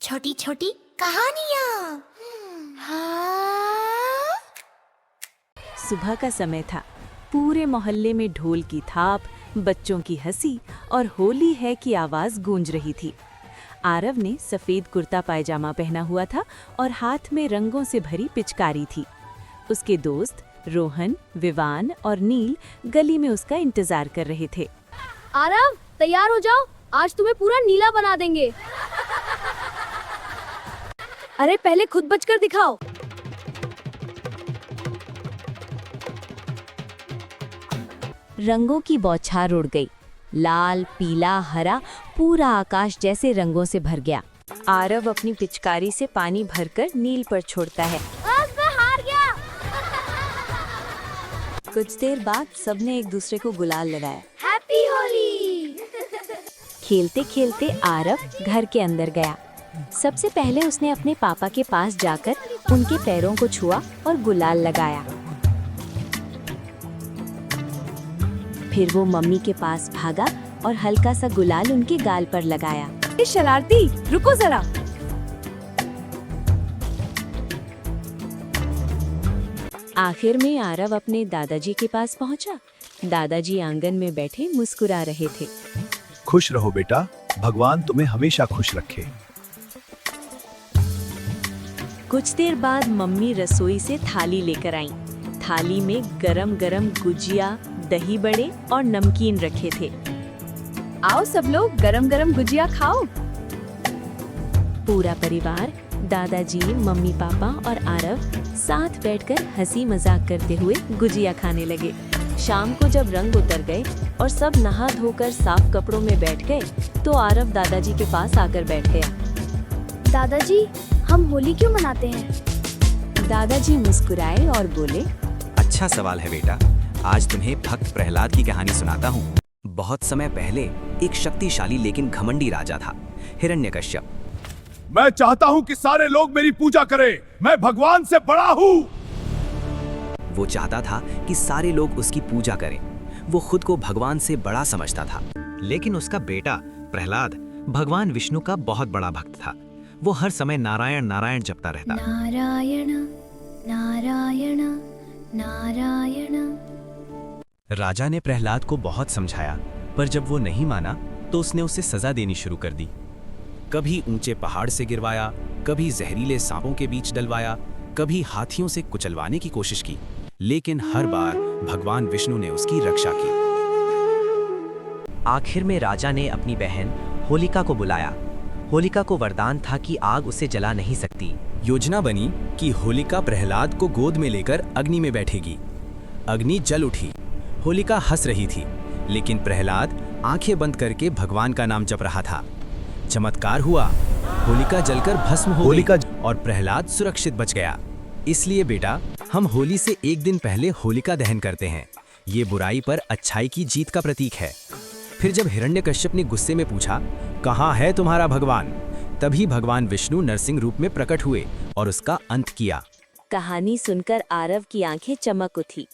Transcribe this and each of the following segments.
छोटी छोटी कहानियाँ। हाँ। सुबह का समय था। पूरे मोहल्ले में ढोल की थाप, बच्चों की हंसी और होली है की आवाज गूंज रही थी। आरव ने सफेद कुर्ता पायजामा पहना हुआ था और हाथ में रंगों से भरी पिचकारी थी। उसके दोस्त रोहन, विवान और नील गली में उसका इंतजार कर रहे थे। आरव, तैयार हो जाओ, आज तुम्हें पूरा नीला बना देंगे। अरे पहले खुद बचकर दिखाओ। रंगों की बौछार उड़ गई। लाल, पीला, हरा, पूरा आकाश जैसे रंगों से भर गया। आरव अपनी पिचकारी से पानी भरकर नील पर छोड़ता है। अब मैं हार गया। कुछ देर बाद सबने एक दूसरे को गुलाल लगाया। हैप्पी होली। खेलते खेलते आरव घर के अंदर गया। सबसे पहले उसने अपने पापा के पास जाकर उनके पैरों को छुआ और गुलाल लगाया। फिर वो मम्मी के पास भागा और हल्का सा गुलाल उनके गाल पर लगाया। शरारती, रुको जरा। आखिर में आरव अपने दादाजी के पास पहुंचा। दादाजी आंगन में बैठे मुस्कुरा रहे थे। खुश रहो बेटा, भगवान तुम्हें हमेशा खुश रखे। कुछ देर बाद मम्मी रसोई से थाली लेकर आईं। थाली में गरम गरम गुजिया, दही बड़े और नमकीन रखे थे। आओ सब लोग गरम गरम गुजिया खाओ। पूरा परिवार, दादाजी, मम्मी पापा और आरव साथ बैठकर हंसी मजाक करते हुए गुजिया खाने लगे। शाम को जब रंग उतर गए और सब नहा धोकर साफ कपड़ों में बैठ गए तो आरव दादाजी के पास आकर बैठ गया। दादाजी, हम होली क्यों मनाते हैं? दादाजी मुस्कुराए और बोले, अच्छा सवाल है बेटा। आज तुम्हें भक्त प्रहलाद की कहानी सुनाता हूँ। बहुत समय पहले एक शक्तिशाली लेकिन घमंडी राजा था, हिरण्यकश्यप। मैं चाहता हूँ कि सारे लोग मेरी पूजा करें। मैं भगवान से बड़ा हूँ। वो चाहता था कि सारे लोग उसकी पूजा करें। वो खुद को भगवान से बड़ा समझता था। लेकिन उसका बेटा प्रहलाद भगवान विष्णु का बहुत बड़ा भक्त था। वो हर समय नारायण नारायण जपता रहता। नारायण नारायण नारायण। राजा ने प्रहलाद को बहुत समझाया, पर जब वो नहीं माना तो उसने उसे सजा देनी शुरू कर दी। कभी ऊंचे पहाड़ से गिरवाया, कभी जहरीले सांपों के बीच डलवाया, कभी हाथियों से कुचलवाने की कोशिश की, लेकिन हर बार भगवान विष्णु ने उसकी रक्षा की। आखिर में राजा ने अपनी बहन होलिका को बुलाया। होलिका को वरदान था कि आग उसे जला नहीं सकती। योजना बनी कि होलिका प्रहलाद को गोद में लेकर अग्नि में बैठेगी। अग्नि जल उठी। होलिका हंस रही थी, लेकिन प्रहलाद आंखें बंद करके भगवान का नाम जप रहा था। चमत्कार हुआ, होलिका जलकर भस्म हो गई और प्रहलाद सुरक्षित बच गया। इसलिए बेटा, हम होली से एक दिन पहले होलिका दहन करते हैं। ये बुराई पर अच्छाई की जीत का प्रतीक है। फिर जब हिरण्यकश्यप ने गुस्से में पूछा, कहाँ है तुम्हारा भगवान, तभी भगवान विष्णु नरसिंह रूप में प्रकट हुए और उसका अंत किया। कहानी सुनकर आरव की आंखें चमक उठी।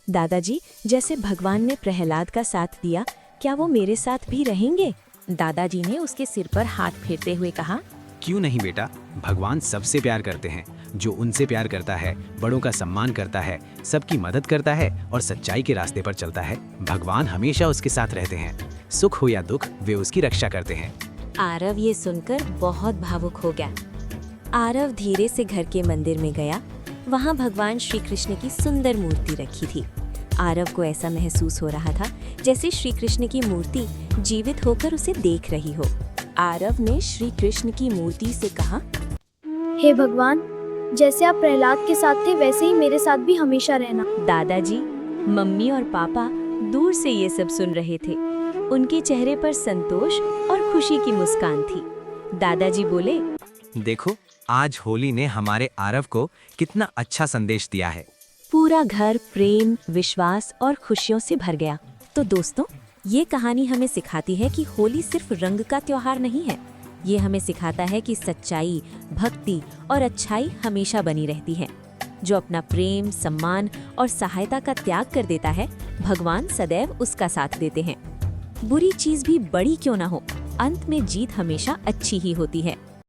दादाजी, जैसे भगवान ने प्रहलाद का साथ दिया, क्या वो मेरे साथ भी रहेंगे? दादाजी ने उसके सिर पर हाथ फेरते हुए कहा, क्यों नहीं बेटा, भगवान सबसे प्यार करते हैं। जो उनसे प्यार करता है, बड़ों का सम्मान करता है, सबकी मदद करता है और सच्चाई के रास्ते पर चलता है, भगवान हमेशा उसके साथ रहते हैं। सुख हो या दुख, वे उसकी रक्षा करते हैं। आरव ये सुनकर बहुत भावुक हो गया। आरव धीरे से घर के मंदिर में गया। वहाँ भगवान श्री कृष्ण की सुंदर मूर्ति रखी थी। आरव को ऐसा महसूस हो रहा था जैसे श्री कृष्ण की मूर्ति जीवित होकर उसे देख रही हो। आरव ने श्री कृष्ण की मूर्ति से कहा, हे भगवान, जैसे आप प्रहलाद के साथ थे वैसे ही मेरे साथ भी हमेशा रहना। दादाजी, मम्मी और पापा दूर से ये सब सुन रहे थे। उनके चेहरे पर संतोष और खुशी की मुस्कान थी। दादाजी बोले, देखो, आज होली ने हमारे आरव को कितना अच्छा संदेश दिया है। पूरा घर प्रेम, विश्वास और खुशियों से भर गया। तो दोस्तों, ये कहानी हमें सिखाती है कि होली सिर्फ रंग का त्योहार नहीं है। ये हमें सिखाता है कि सच्चाई, भक्ति और अच्छाई हमेशा बनी रहती है। जो अपना प्रेम, सम्मान और सहायता का त्याग कर देता है, भगवान सदैव उसका साथ देते हैं। बुरी चीज भी बड़ी क्यों ना हो, अंत में जीत हमेशा अच्छी ही होती है।